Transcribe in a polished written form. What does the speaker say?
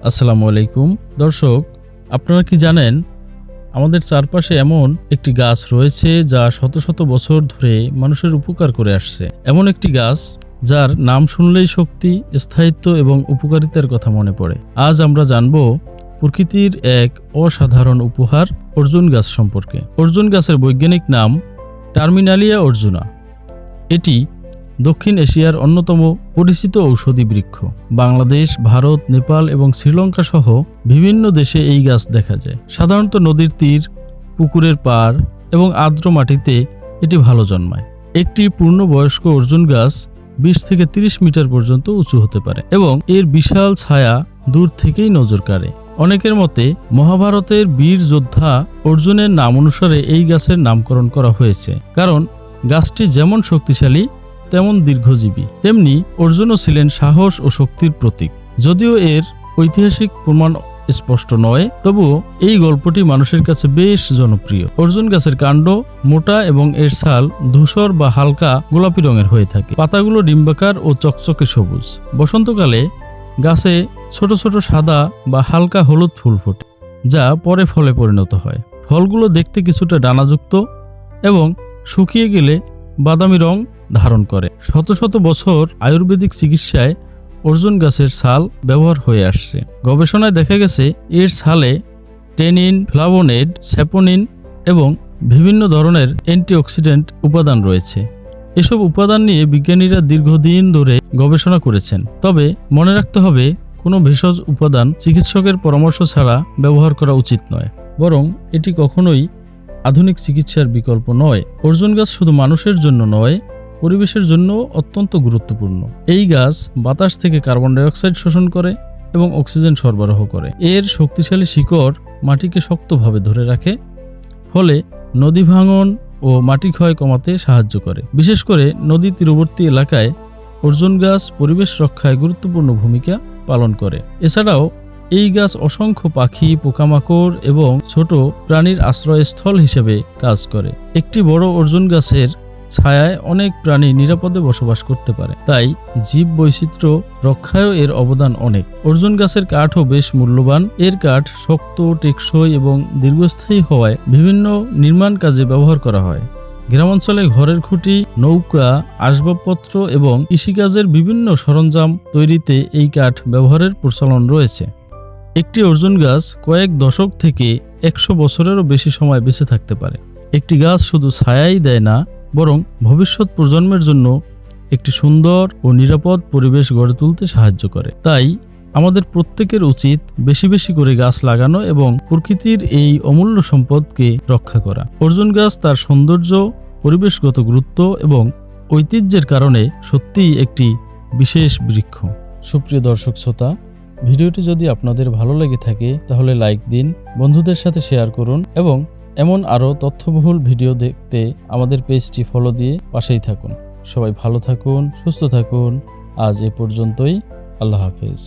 আসসালামু আলাইকুম দর্শক, আপনারা কি জানেন আমাদের চারপাশে এমন একটি গাছ রয়েছে যা শত শত বছর ধরে মানুষের উপকার করে আসছে। এমন একটি গাছ যার নাম শুনলেই শক্তি, স্থায়িত্ব এবং উপকারিতার কথা মনে পড়ে। আজ আমরা জানব প্রকৃতির এক অসাধারণ উপহার অর্জুন গাছ সম্পর্কে। অর্জুন গাছের বৈজ্ঞানিক নাম টার্মিনালিয়া অর্জুনা। এটি দক্ষিণ এশিয়ার অন্যতম পরিচিত ঔষধি বৃক্ষ। বাংলাদেশ, ভারত, নেপাল এবং শ্রীলঙ্কা সহ বিভিন্ন দেশে এই গাছ দেখা যায়। সাধারণত নদীর তীর, পুকুরের পাড় এবং আর্দ্র মাটিতে এটি ভালো জন্মায়। একটি পূর্ণবয়স্ক অর্জুন গাছ 20 থেকে 30 মিটার পর্যন্ত উঁচু হতে পারে এবং এর বিশাল ছায়া দূর থেকেই নজর কাড়ে। অনেকের মতে মহাভারতের বীর যোদ্ধা অর্জুনের নাম অনুসারে এই গাছের নামকরণ করা হয়েছে, কারণ গাছটি যেমন শক্তিশালী তেমন দীর্ঘজীবী, তেমনি অর্জুনও ছিলেন সাহস ও শক্তির প্রতীক। যদিও এর ঐতিহাসিক প্রমাণ স্পষ্ট নয়, তবুও এই গল্পটি মানুষের কাছে বেশ জনপ্রিয়। অর্জুন গাছের কাণ্ড মোটা এবং এর ছাল ধূসর বা হালকা গোলাপি রঙের হয়ে থাকে। পাতাগুলো ডিম্বাকার ও চকচকে সবুজ। বসন্তকালে গাছে ছোট ছোট সাদা বা হালকা হলুদ ফুল ফোটে, যা পরে ফলে পরিণত হয়। ফলগুলো দেখতে কিছুটা ডানাযুক্ত এবং শুকিয়ে গেলে বাদামি রং ধারণ করে। শত শত বছর আয়ুর্বেদিক চিকিৎসায় অর্জুন গাছের ছাল ব্যবহার হয়ে আসছে। গবেষণায় দেখা গেছে এর ছালে টেনিন, ফ্লাভোনেড, স্যাপোনিন এবং বিভিন্ন ধরনের অ্যান্টিঅক্সিডেন্ট উপাদান রয়েছে। এসব উপাদান নিয়ে বিজ্ঞানীরা দীর্ঘদিন ধরে গবেষণা করেছেন। তবে মনে রাখতে হবে, কোনো ভেষজ উপাদান চিকিৎসকের পরামর্শ ছাড়া ব্যবহার করা উচিত নয়, বরং এটি কখনোই আধুনিক চিকিৎসার বিকল্প নয়। অর্জুন গাছ শুধু মানুষের জন্য নয়, পরিবেশের জন্য অত্যন্ত গুরুত্বপূর্ণ। এই গাছ বাতাস থেকে কার্বন ডাই অক্সাইড শোষণ করে এবং অক্সিজেন সরবরাহ করে। এর শক্তিশালী শিকড় মাটিকে শক্তভাবে ধরে রাখে, ফলে নদী ভাঙন ও মাটি ক্ষয় কমাতে সাহায্য করে। বিশেষ করে নদী তীরবর্তী এলাকায় অর্জুন গাছ পরিবেশ রক্ষায় গুরুত্বপূর্ণ ভূমিকা পালন করে। এছাড়াও এই গাছ অসংখ্য পাখি, পোকামাকড় এবং ছোট প্রাণীর আশ্রয়স্থল হিসেবে কাজ করে। একটি বড় অর্জুন গাছের ছায়ায় অনেক প্রাণী নিরাপদে বসবাস করতে পারে, তাই জীব বৈচিত্র্য রক্ষায়ও এর অবদান অনেক। অর্জুন গাছের কাঠও বেশ মূল্যবান। এর কাঠ শক্ত, টেকসই এবং দীর্ঘস্থায়ী হওয়ায় বিভিন্ন নির্মাণ কাজে ব্যবহার করা হয়। গ্রামাঞ্চলে ঘরের খুঁটি, নৌকা, আসবাবপত্র এবং কৃষিকাজের বিভিন্ন সরঞ্জাম তৈরিতে এই কাঠ ব্যবহারের প্রচলন রয়েছে। একটি অর্জুন গাছ কয়েক দশক থেকে 100 বছরেরও বেশি সময় বেঁচে থাকতে পারে। একটি গাছ শুধু ছায়াই দেয় না, বরং ভবিষ্যৎ প্রজন্মের জন্য একটি সুন্দর ও নিরাপদ পরিবেশ গড়ে তুলতে সাহায্য করে। তাই আমাদের প্রত্যেকের উচিত বেশি বেশি করে গাছ লাগানো এবং প্রকৃতির এই অমূল্য সম্পদকে রক্ষা করা। অর্জুন গাছ তার সৌন্দর্য, পরিবেশগত গুরুত্ব এবং ঐতিহ্যের কারণে সত্যিই একটি বিশেষ বৃক্ষ। সুপ্রিয় দর্শক শ্রোতা, ভিডিওটি যদি আপনাদের ভালো লেগে থাকে তাহলে লাইক দিন, বন্ধুদের সাথে শেয়ার করুন এবং এমন আরও তথ্যবহুল ভিডিও দেখতে আমাদের পেজটি ফলো দিয়ে পাশেই থাকুন। সবাই ভালো থাকুন, সুস্থ থাকুন। আজ এ পর্যন্তই। আল্লাহ হাফেজ।